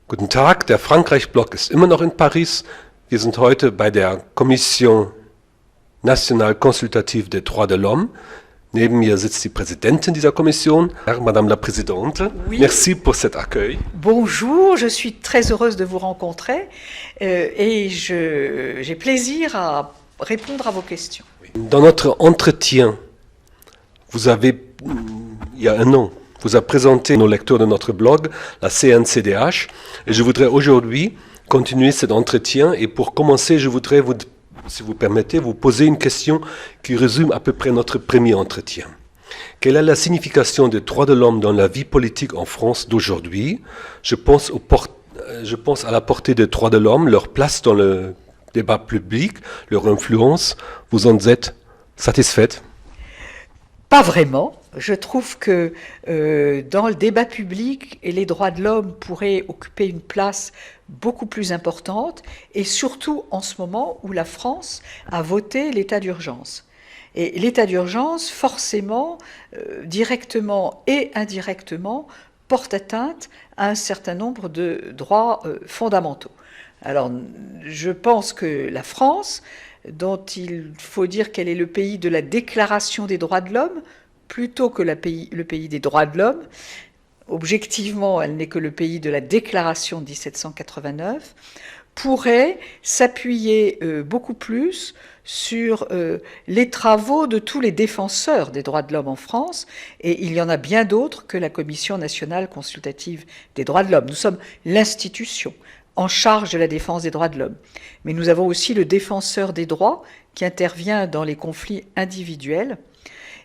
Guten Tag, der Frankreich-Block ist immer noch in Paris. Wir sind heute bei der Commission nationale consultative des droits de l'homme. Neben mir sitzt die Präsidentin dieser Kommission, Madame la Présidente. Oui. Merci pour cet accueil. Bonjour, je suis très heureuse de vous rencontrer et j'ai plaisir à répondre à vos questions. Dans notre entretien, vous avez, il y a un an, vous avez présenté nos lecteurs de notre blog, la CNCDH, et je voudrais aujourd'hui continuer cet entretien. Et pour commencer, je voudrais, si vous permettez, vous poser une question qui résume à peu près notre premier entretien. Quelle est la signification des droits de l'homme dans la vie politique en France d'aujourd'hui? Je pense à la portée des droits de l'homme, leur place dans le débat public, leur influence. Vous en êtes satisfaite? Pas vraiment. Je trouve que dans le débat public, les droits de l'homme pourraient occuper une place beaucoup plus importante, et surtout en ce moment où la France a voté l'état d'urgence. Et l'état d'urgence, forcément, directement et indirectement, porte atteinte à un certain nombre de droits fondamentaux. Alors, je pense que la France, dont il faut dire qu'elle est le pays de la Déclaration des droits de l'homme, plutôt que le pays des droits de l'homme, objectivement, elle n'est que le pays de la Déclaration de 1789, pourrait s'appuyer beaucoup plus sur les travaux de tous les défenseurs des droits de l'homme en France, et il y en a bien d'autres que la Commission nationale consultative des droits de l'homme. Nous sommes l'institution en charge de la défense des droits de l'homme. Mais nous avons aussi le défenseur des droits qui intervient dans les conflits individuels,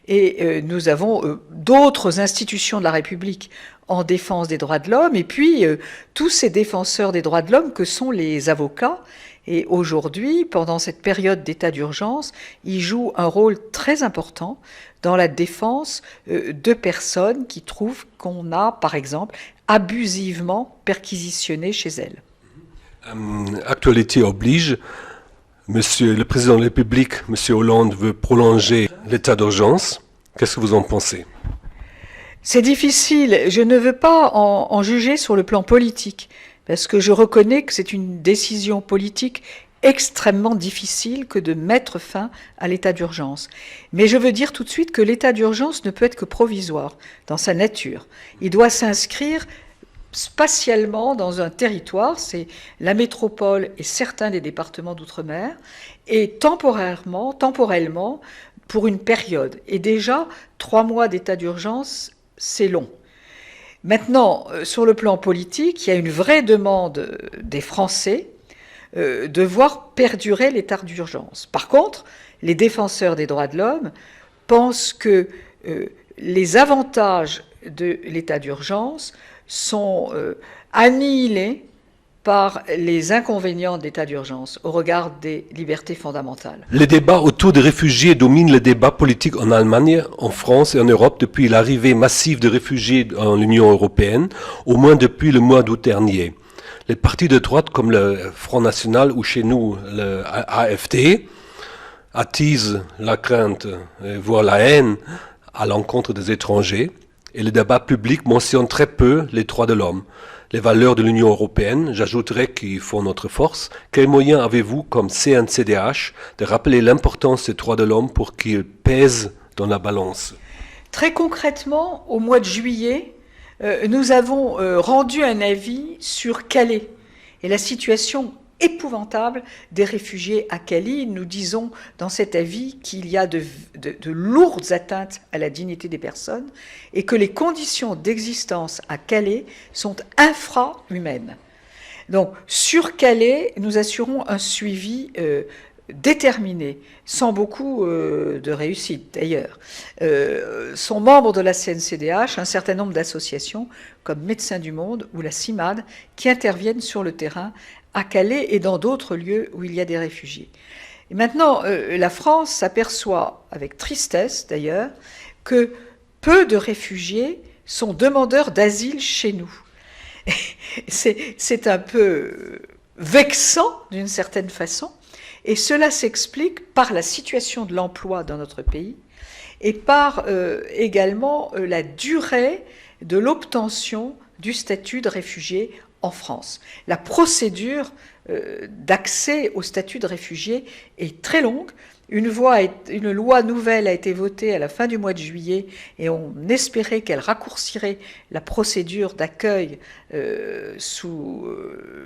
et nous avons d'autres institutions de la République en défense des droits de l'homme, et puis tous ces défenseurs des droits de l'homme que sont les avocats. Et aujourd'hui, pendant cette période d'état d'urgence, ils jouent un rôle très important dans la défense de personnes qui trouvent qu'on a, par exemple, abusivement perquisitionné chez elles. Actualité oblige, Monsieur le Président de la République, Monsieur Hollande, veut prolonger l'état d'urgence. Qu'est-ce que vous en pensez? C'est difficile. Je ne veux pas en juger sur le plan politique, parce que je reconnais que c'est une décision politique extrêmement difficile que de mettre fin à l'état d'urgence. Mais je veux dire tout de suite que l'état d'urgence ne peut être que provisoire dans sa nature. Il doit s'inscrire spatialement dans un territoire, c'est la métropole et certains des départements d'outre-mer, et temporellement, pour une période. Et déjà, 3 mois d'état d'urgence, c'est long. Maintenant, sur le plan politique, il y a une vraie demande des Français de voir perdurer l'état d'urgence. Par contre, les défenseurs des droits de l'homme pensent que les avantages de l'état d'urgence sont annihilés par les inconvénients de l'état d'urgence au regard des libertés fondamentales. Les débats autour des réfugiés dominent le débat politique en Allemagne, en France et en Europe depuis l'arrivée massive de réfugiés dans l'Union européenne, au moins depuis le mois d'août dernier. Les partis de droite comme le Front National ou chez nous le AfD attisent la crainte, voire la haine à l'encontre des étrangers. Et le débat public mentionne très peu les droits de l'homme, les valeurs de l'Union européenne, j'ajouterais qu'ils font notre force. Quels moyens avez-vous, comme CNCDH, de rappeler l'importance des droits de l'homme pour qu'ils pèsent dans la balance? Très concrètement, au mois de juillet, nous avons rendu un avis sur Calais et la situation épouvantable des réfugiés à Calais. Nous disons dans cet avis qu'il y a de lourdes atteintes à la dignité des personnes et que les conditions d'existence à Calais sont infra-humaines. Donc, sur Calais, nous assurons un suivi déterminé, sans beaucoup de réussite d'ailleurs. Sont membres de la CNCDH un certain nombre d'associations comme Médecins du Monde ou la CIMAD qui interviennent sur le terrain à Calais et dans d'autres lieux où il y a des réfugiés. Et maintenant, la France s'aperçoit, avec tristesse d'ailleurs, que peu de réfugiés sont demandeurs d'asile chez nous. C'est un peu vexant d'une certaine façon, et cela s'explique par la situation de l'emploi dans notre pays et par également la durée de l'obtention du statut de réfugié en France. La procédure d'accès au statut de réfugié est très longue. Une loi nouvelle a été votée à la fin du mois de juillet et on espérait qu'elle raccourcirait la procédure d'accueil sous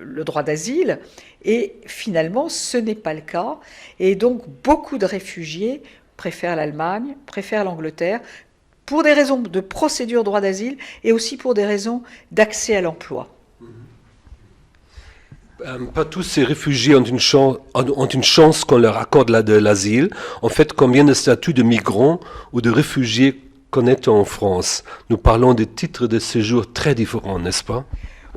le droit d'asile. Et finalement, ce n'est pas le cas. Et donc, beaucoup de réfugiés préfèrent l'Allemagne, préfèrent l'Angleterre, pour des raisons de procédure droit d'asile et aussi pour des raisons d'accès à l'emploi. Pas tous ces réfugiés ont une chance qu'on leur accorde de l'asile. En fait, combien de statuts de migrants ou de réfugiés connaît-on en France? Nous parlons de titres de séjour très différents, n'est-ce pas?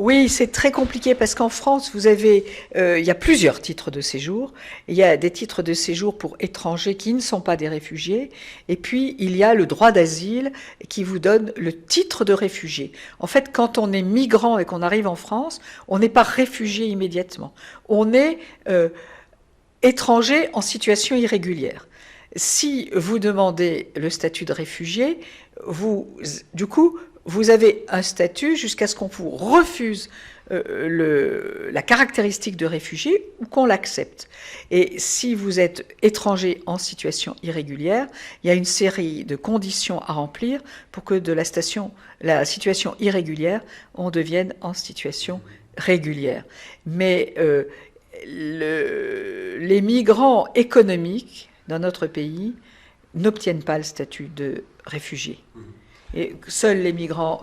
Oui, c'est très compliqué parce qu'en France, il y a plusieurs titres de séjour. Il y a des titres de séjour pour étrangers qui ne sont pas des réfugiés. Et puis, il y a le droit d'asile qui vous donne le titre de réfugié. En fait, quand on est migrant et qu'on arrive en France, on n'est pas réfugié immédiatement. On est étranger en situation irrégulière. Si vous demandez le statut de réfugié, vous avez un statut jusqu'à ce qu'on vous refuse la caractéristique de réfugié ou qu'on l'accepte. Et si vous êtes étranger en situation irrégulière, il y a une série de conditions à remplir pour que de la situation irrégulière, on devienne en situation régulière. Mais les migrants économiques dans notre pays n'obtiennent pas le statut de réfugié. Et seuls les migrants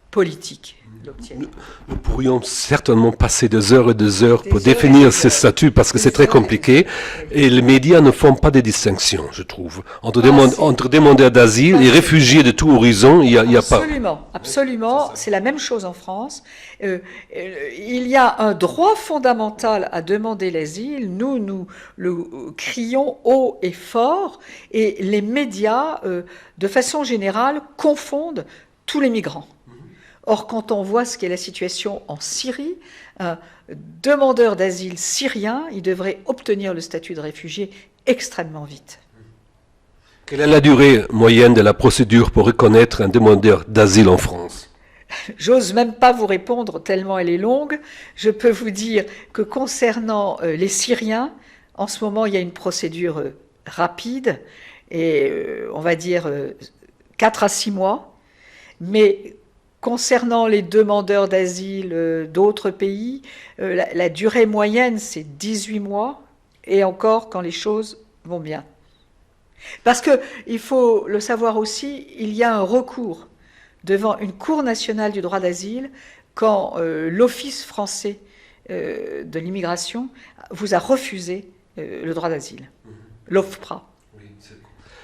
politiques l'obtiennent. Nous pourrions certainement passer des heures et des heures pour définir ces statuts parce que c'est très compliqué. Et les médias ne font pas de distinction, je trouve. Entre demandeurs d'asile et réfugiés de tout horizon, il y a pas. Absolument. C'est la même chose en France. Il y a un droit fondamental à demander l'asile. Nous le crions haut et fort. Et les médias, de façon générale, confondent tous les migrants. Or, quand on voit ce qu'est la situation en Syrie, un demandeur d'asile syrien, il devrait obtenir le statut de réfugié extrêmement vite. Quelle est la durée moyenne de la procédure pour reconnaître un demandeur d'asile en France? J'ose même pas vous répondre tellement elle est longue. Je peux vous dire que concernant les Syriens, en ce moment, il y a une procédure rapide, et on va dire 4 à 6 mois, mais concernant les demandeurs d'asile d'autres pays, la durée moyenne, c'est 18 mois, et encore quand les choses vont bien. Parce qu'il faut le savoir aussi, il y a un recours devant une Cour nationale du droit d'asile quand l'Office français de l'immigration vous a refusé le droit d'asile, l'OFPRA.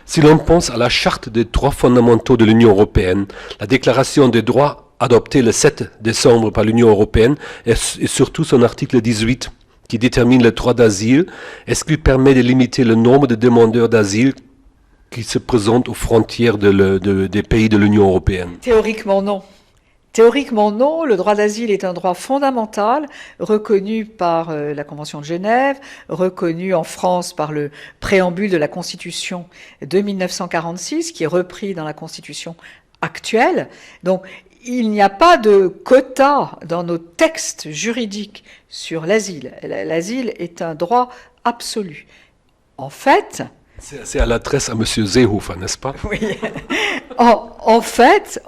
Si l'on pense à la Charte des droits fondamentaux de l'Union européenne, la Déclaration des droits adoptée le 7 décembre par l'Union européenne et surtout son article 18 qui détermine le droit d'asile, est-ce qu'il permet de limiter le nombre de demandeurs d'asile qui se présentent aux frontières des pays de l'Union européenne? Théoriquement, non. Théoriquement, non. Le droit d'asile est un droit fondamental, reconnu par la Convention de Genève, reconnu en France par le préambule de la Constitution de 1946, qui est repris dans la Constitution actuelle. Donc, il n'y a pas de quota dans nos textes juridiques sur l'asile. L'asile est un droit absolu. En fait... C'est à l'adresse à M. Seehofer, n'est-ce pas? Oui. En fait,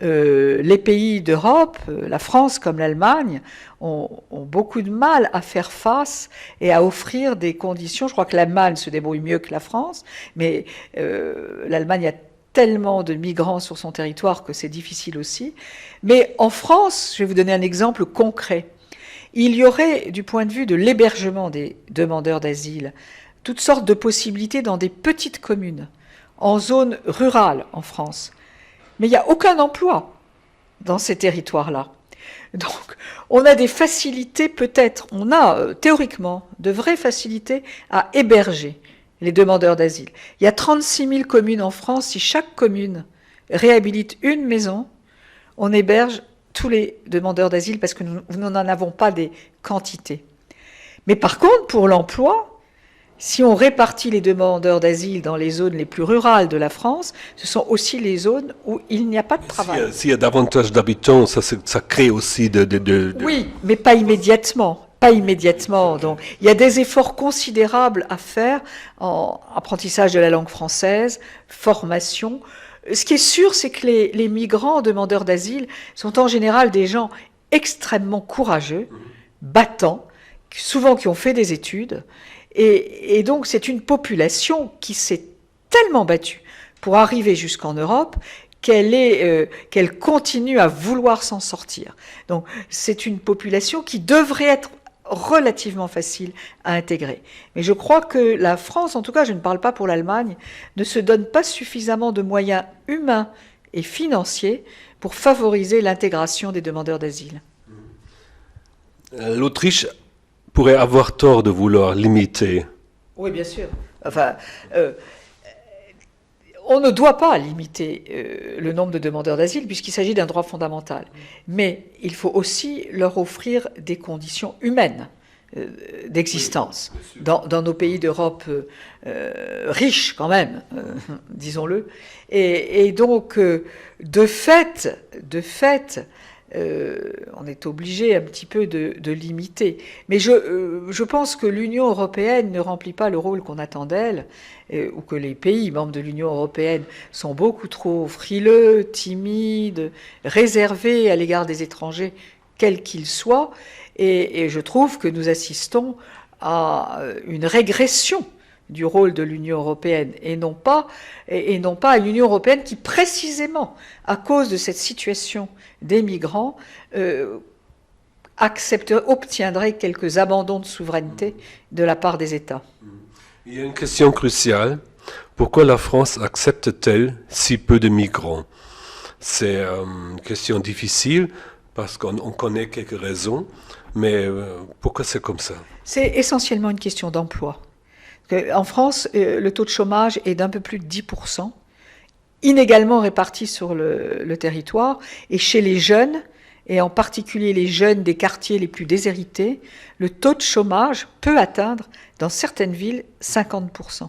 les pays d'Europe, la France comme l'Allemagne, ont beaucoup de mal à faire face et à offrir des conditions. Je crois que l'Allemagne se débrouille mieux que la France, mais l'Allemagne a tellement de migrants sur son territoire que c'est difficile aussi. Mais en France, je vais vous donner un exemple concret. Il y aurait, du point de vue de l'hébergement des demandeurs d'asile, toutes sortes de possibilités dans des petites communes, en zone rurale en France. Mais il n'y a aucun emploi dans ces territoires-là. Donc, on a des facilités peut-être, on a théoriquement de vraies facilités à héberger les demandeurs d'asile. Il y a 36 000 communes en France. Si chaque commune réhabilite une maison, on héberge tous les demandeurs d'asile parce que nous n'en avons pas des quantités. Mais par contre, pour l'emploi, si on répartit les demandeurs d'asile dans les zones les plus rurales de la France, ce sont aussi les zones où il n'y a pas de travail. S'il y a davantage d'habitants, ça crée aussi Oui, mais pas immédiatement. Pas immédiatement. Donc, il y a des efforts considérables à faire en apprentissage de la langue française, formation. Ce qui est sûr, c'est que les migrants demandeurs d'asile sont en général des gens extrêmement courageux, battants, souvent qui ont fait des études. Et donc, c'est une population qui s'est tellement battue pour arriver jusqu'en Europe qu'elle continue à vouloir s'en sortir. Donc, c'est une population qui devrait être relativement facile à intégrer. Mais je crois que la France, en tout cas, je ne parle pas pour l'Allemagne, ne se donne pas suffisamment de moyens humains et financiers pour favoriser l'intégration des demandeurs d'asile. L'Autriche pourrait avoir tort de vouloir limiter. Oui, bien sûr. Enfin, on ne doit pas limiter le nombre de demandeurs d'asile puisqu'il s'agit d'un droit fondamental. Mais il faut aussi leur offrir des conditions humaines d'existence. Dans nos pays d'Europe riches quand même, disons-le. Et donc, de fait, on est obligé un petit peu de limiter. Mais je pense que l'Union européenne ne remplit pas le rôle qu'on attend d'elle, ou que les pays membres de l'Union européenne sont beaucoup trop frileux, timides, réservés à l'égard des étrangers, quels qu'ils soient. Et je trouve que nous assistons à une régression du rôle de l'Union européenne et non pas à une Union européenne qui, précisément à cause de cette situation des migrants, obtiendrait quelques abandons de souveraineté de la part des États. Il y a une question cruciale. Pourquoi la France accepte-t-elle si peu de migrants? C'est une question difficile parce qu'on connaît quelques raisons, mais pourquoi c'est comme ça? C'est essentiellement une question d'emploi. En France, le taux de chômage est d'un peu plus de 10%, inégalement réparti sur le territoire, et chez les jeunes, et en particulier les jeunes des quartiers les plus déshérités, le taux de chômage peut atteindre, dans certaines villes, 50%.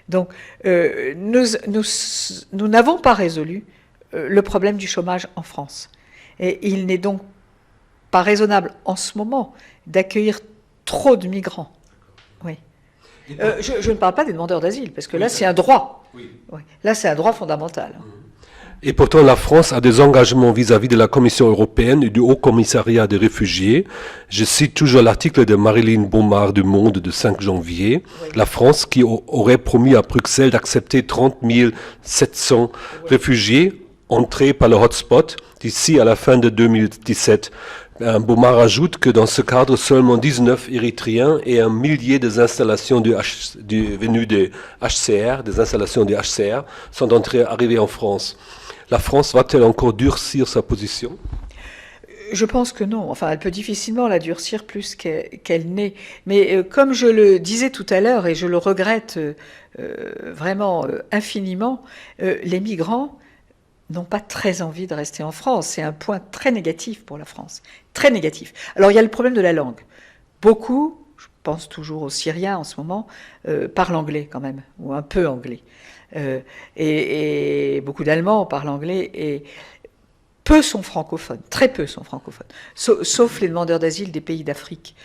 Donc, nous n'avons pas résolu le problème du chômage en France. Et il n'est donc pas raisonnable en ce moment d'accueillir trop de migrants. Oui. Je ne parle pas des demandeurs d'asile, parce que là, c'est un droit. Oui. Là, c'est un droit fondamental. Et pourtant, la France a des engagements vis-à-vis de la Commission européenne et du Haut Commissariat des réfugiés. Je cite toujours l'article de Marilyn Beaumard du Monde de 5 janvier. Oui. La France qui aurait promis à Bruxelles d'accepter 30 700 réfugiés entrés par le hotspot d'ici à la fin de 2017. Beaumard ajoute que dans ce cadre, seulement 19 Érythréens et un millier des installations venues des HCR, des installations des HCR, sont arrivés en France. La France va-t-elle encore durcir sa position? Je pense que non. Enfin, elle peut difficilement la durcir plus qu'elle n'est. Mais comme je le disais tout à l'heure, et je le regrette vraiment infiniment, les migrants n'ont pas très envie de rester en France. C'est un point très négatif pour la France. Très négatif. Alors, il y a le problème de la langue. Beaucoup, je pense toujours aux Syriens en ce moment, parlent anglais quand même, ou un peu anglais. Et beaucoup d'Allemands parlent anglais, et peu sont francophones, très peu sont francophones, sauf les demandeurs d'asile des pays d'Afrique.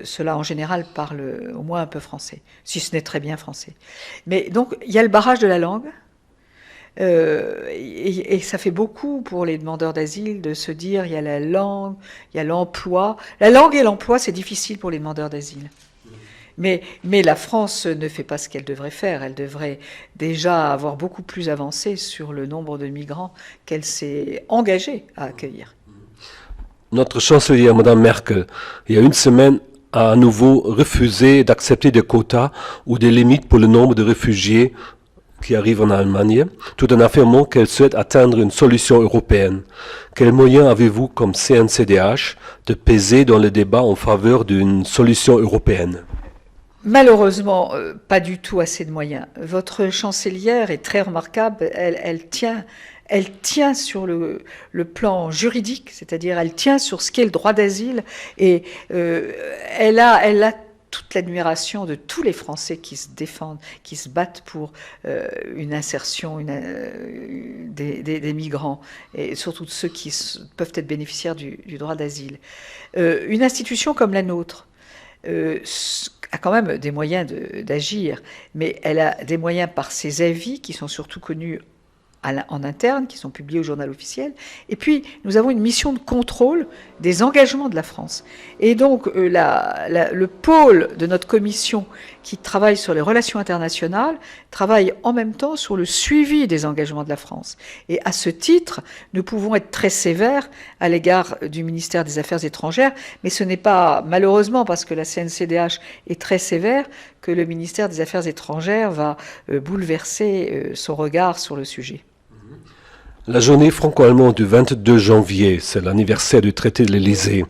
Ceux-là, en général, parlent au moins un peu français, si ce n'est très bien français. Mais donc, il y a le barrage de la langue, et ça fait beaucoup pour les demandeurs d'asile de se dire il y a la langue, il y a l'emploi. La langue et l'emploi, c'est difficile pour les demandeurs d'asile. Mais la France ne fait pas ce qu'elle devrait faire. Elle devrait déjà avoir beaucoup plus avancé sur le nombre de migrants qu'elle s'est engagée à accueillir. Notre chancelière, Mme Merkel, il y a une semaine, a à nouveau refusé d'accepter des quotas ou des limites pour le nombre de réfugiés qui arrivent en Allemagne, tout en affirmant qu'elle souhaite atteindre une solution européenne. Quels moyens avez-vous, comme CNCDH, de peser dans le débat en faveur d'une solution européenne? Malheureusement, pas du tout assez de moyens. Votre chancelière est très remarquable. Elle tient sur le plan juridique, c'est-à-dire elle tient sur ce qu'est le droit d'asile, et elle a toute l'admiration de tous les Français qui se défendent, qui se battent pour une insertion des migrants, et surtout de ceux qui peuvent être bénéficiaires du droit d'asile. Une institution comme la nôtre a quand même des moyens d'agir, mais elle a des moyens par ses avis qui sont surtout connus en interne, qui sont publiés au journal officiel. Et puis, nous avons une mission de contrôle des engagements de la France. Et donc, le pôle de notre commission qui travaille sur les relations internationales travaille en même temps sur le suivi des engagements de la France. Et à ce titre, nous pouvons être très sévères à l'égard du ministère des Affaires étrangères, mais ce n'est pas, malheureusement, parce que la CNCDH est très sévère, que le ministère des Affaires étrangères va bouleverser son regard sur le sujet. La journée franco-allemande du 22 janvier, c'est l'anniversaire du traité de l'Élysée,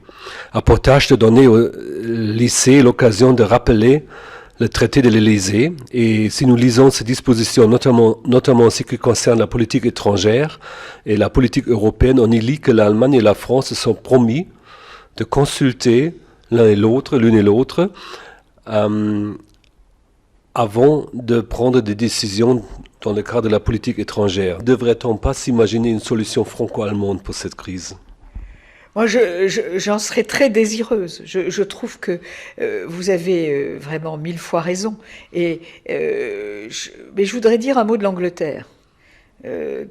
a pour tâche de donner au lycée l'occasion de rappeler le traité de l'Élysée. Et si nous lisons ces dispositions, notamment en ce qui concerne la politique étrangère et la politique européenne, on y lit que l'Allemagne et la France se sont promis de consulter l'une et l'autre, avant de prendre des décisions dans le cadre de la politique étrangère. Ne devrait-on pas s'imaginer une solution franco-allemande pour cette crise? Moi, j'en serais très désireuse. Je trouve que vous avez vraiment 1000 fois raison. Mais je voudrais dire un mot de l'Angleterre.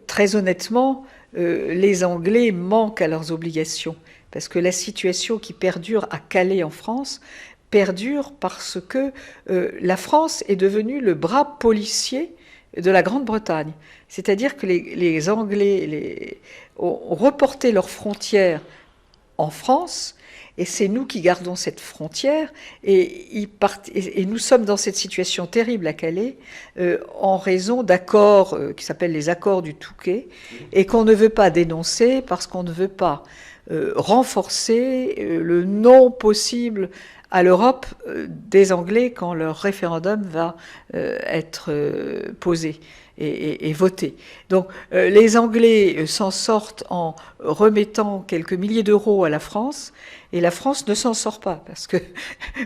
Très honnêtement, les Anglais manquent à leurs obligations, parce que la situation qui perdure à Calais en France perdure parce que la France est devenue le bras policier de la Grande-Bretagne. C'est-à-dire que les Anglais ont reporté leurs frontières en France, et c'est nous qui gardons cette frontière, et nous sommes dans cette situation terrible à Calais en raison d'accords qui s'appellent les accords du Touquet, et qu'on ne veut pas dénoncer parce qu'on ne veut pas renforcer le non possible à l'Europe des Anglais quand leur référendum va être posé et voté. Donc les Anglais s'en sortent en remettant quelques milliers d'euros à la France, et la France ne s'en sort pas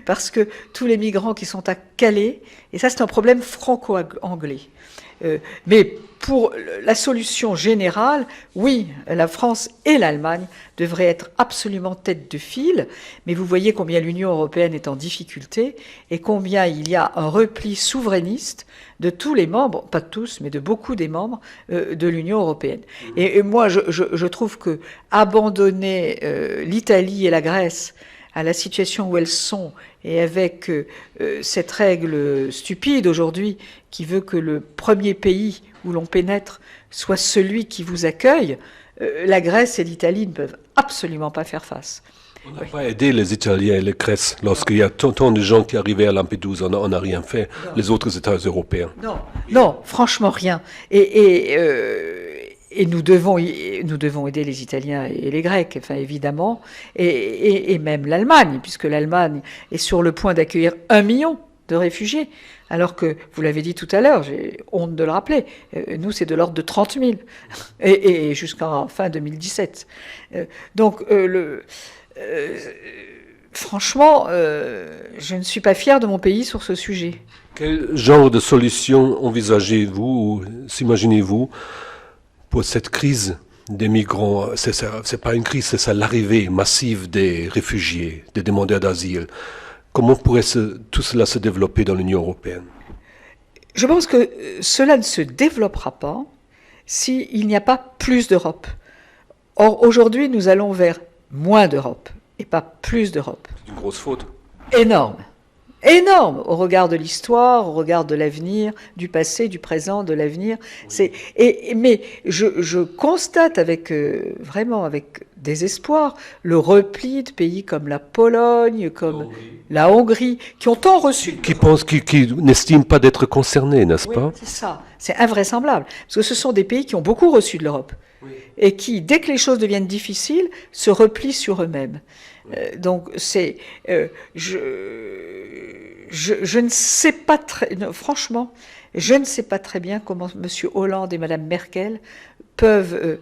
parce que tous les migrants qui sont à Calais, et ça c'est un problème franco-anglais. Mais pour la solution générale, oui, la France et l'Allemagne devraient être absolument tête de file, mais vous voyez combien l'Union européenne est en difficulté et combien il y a un repli souverainiste de tous les membres, pas de tous, mais de beaucoup des membres de l'Union européenne. Et moi, je trouve que abandonner l'Italie et la Grèce à la situation où elles sont, et avec cette règle stupide aujourd'hui qui veut que le premier pays où l'on pénètre soit celui qui vous accueille, la Grèce et l'Italie ne peuvent absolument pas faire face. On n'a pas aidé les Italiens et les Grèces lorsqu'il y a tant de gens qui arrivaient à Lampedusa. On n'a rien fait, non. Les autres États européens. Non, franchement rien. Et nous devons aider les Italiens et les Grecs, enfin évidemment, et même l'Allemagne, puisque l'Allemagne est sur le point d'accueillir 1 million de réfugiés, alors que, vous l'avez dit tout à l'heure, j'ai honte de le rappeler, nous c'est de l'ordre de 30 000, et jusqu'en fin 2017. Donc, franchement, je ne suis pas fière de mon pays sur ce sujet. Quel genre de solution envisagez-vous ou s'imaginez-vous pour cette crise des migrants? C'est pas une crise, c'est l'arrivée massive des réfugiés, des demandeurs d'asile. Comment pourrait tout cela se développer dans l'Union européenne? Je pense que cela ne se développera pas s'il n'y a pas plus d'Europe. Or, aujourd'hui, nous allons vers moins d'Europe et pas plus d'Europe. C'est une grosse faute. Énorme. Énorme au regard de l'histoire, au regard de l'avenir, du passé, du présent, de l'avenir. Oui. Mais je constate vraiment avec désespoir le repli de pays comme la Pologne, comme la Hongrie, qui ont tant reçu... Qui n'estiment pas d'être concernés, n'est-ce pas? C'est ça, c'est invraisemblable. Parce que ce sont des pays qui ont beaucoup reçu de l'Europe. Oui. Et qui, dès que les choses deviennent difficiles, se replient sur eux-mêmes. Donc c'est... Je ne sais pas franchement, je ne sais pas très bien comment M. Hollande et Mme Merkel peuvent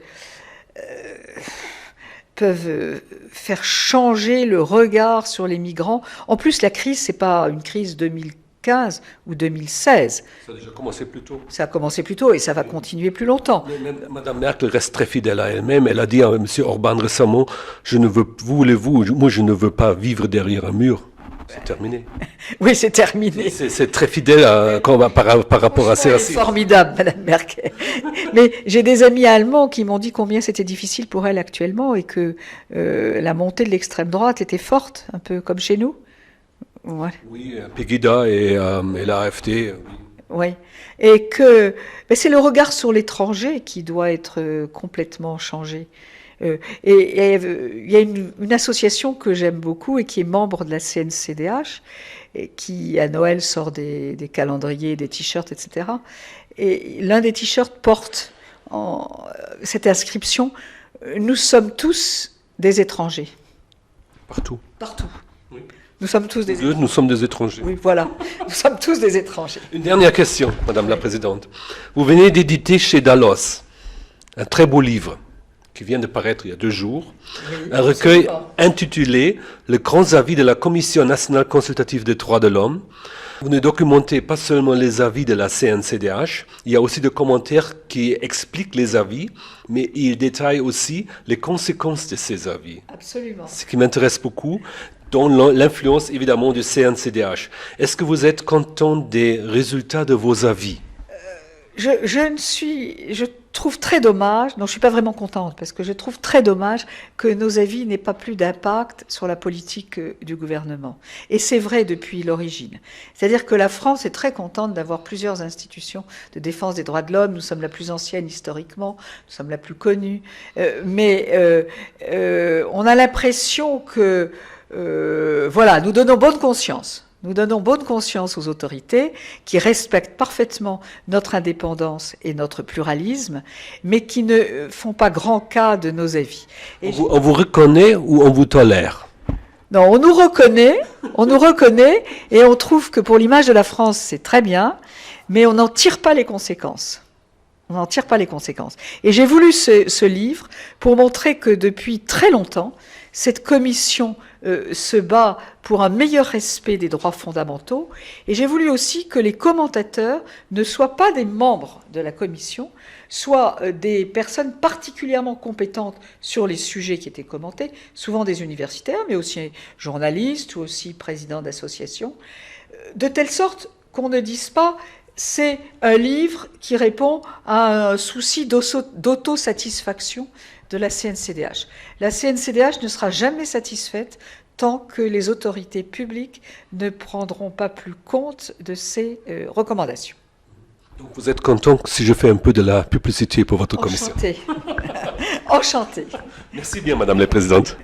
faire changer le regard sur les migrants. En plus, la crise, c'est pas une crise 2015 ou 2016. Ça a déjà commencé plus tôt. Ça a commencé plus tôt et ça va continuer plus longtemps. Mais Madame Merkel reste très fidèle à elle-même. Elle a dit à M. Orban récemment, moi je ne veux pas vivre derrière un mur. C'est terminé. Oui, c'est terminé. C'est très fidèle par rapport à ça. C'est formidable, Madame Merkel. Mais j'ai des amis allemands qui m'ont dit combien c'était difficile pour elle actuellement et que la montée de l'extrême droite était forte, un peu comme chez nous. Voilà. Oui, Pegida et la AfD. Oui. Et que c'est le regard sur l'étranger qui doit être complètement changé. Et il y a une association que j'aime beaucoup et qui est membre de la CNCDH, et qui à Noël sort des calendriers, des t-shirts, etc. Et l'un des t-shirts porte cette inscription « Nous sommes tous des étrangers ». Partout. Partout. Oui. Nous sommes tous des étrangers. Nous sommes des étrangers. Oui, voilà. Nous sommes tous des étrangers. Une dernière question, Madame la Présidente. Vous venez d'éditer chez Dallos un très beau livre qui vient de paraître il y a 2 jours, Oui, un recueil absolument. intitulé « Les grands avis de la Commission nationale consultative des droits de l'homme ». Vous ne documentez pas seulement les avis de la CNCDH, il y a aussi des commentaires qui expliquent les avis, mais il détaille aussi les conséquences de ces avis. Absolument. Ce qui m'intéresse beaucoup, dont l'influence évidemment du CNCDH. Est-ce que vous êtes content des résultats de vos avis ? Je trouve très dommage, non, je suis pas vraiment contente, parce que je trouve très dommage que nos avis n'aient pas plus d'impact sur la politique du gouvernement. Et c'est vrai depuis l'origine. C'est-à-dire que la France est très contente d'avoir plusieurs institutions de défense des droits de l'homme. Nous sommes la plus ancienne historiquement, nous sommes la plus connue, mais on a l'impression que, voilà, nous donnons bonne conscience. Nous donnons bonne conscience aux autorités qui respectent parfaitement notre indépendance et notre pluralisme, mais qui ne font pas grand cas de nos avis. Et On vous reconnaît ou on vous tolère ? non, on nous reconnaît, et on trouve que pour l'image de la France, c'est très bien, mais on n'en tire pas les conséquences. On n'en tire pas les conséquences. Et j'ai voulu ce livre pour montrer que depuis très longtemps, cette commission se bat pour un meilleur respect des droits fondamentaux. Et j'ai voulu aussi que les commentateurs ne soient pas des membres de la commission, soient des personnes particulièrement compétentes sur les sujets qui étaient commentés, souvent des universitaires, mais aussi journalistes ou aussi présidents d'associations, de telle sorte qu'on ne dise pas c'est un livre qui répond à un souci d'autosatisfaction de la CNCDH. La CNCDH ne sera jamais satisfaite tant que les autorités publiques ne prendront pas plus compte de ces recommandations. Donc vous êtes content si je fais un peu de la publicité pour votre commission ? Enchantée. Enchantée. Merci bien, Madame la Présidente.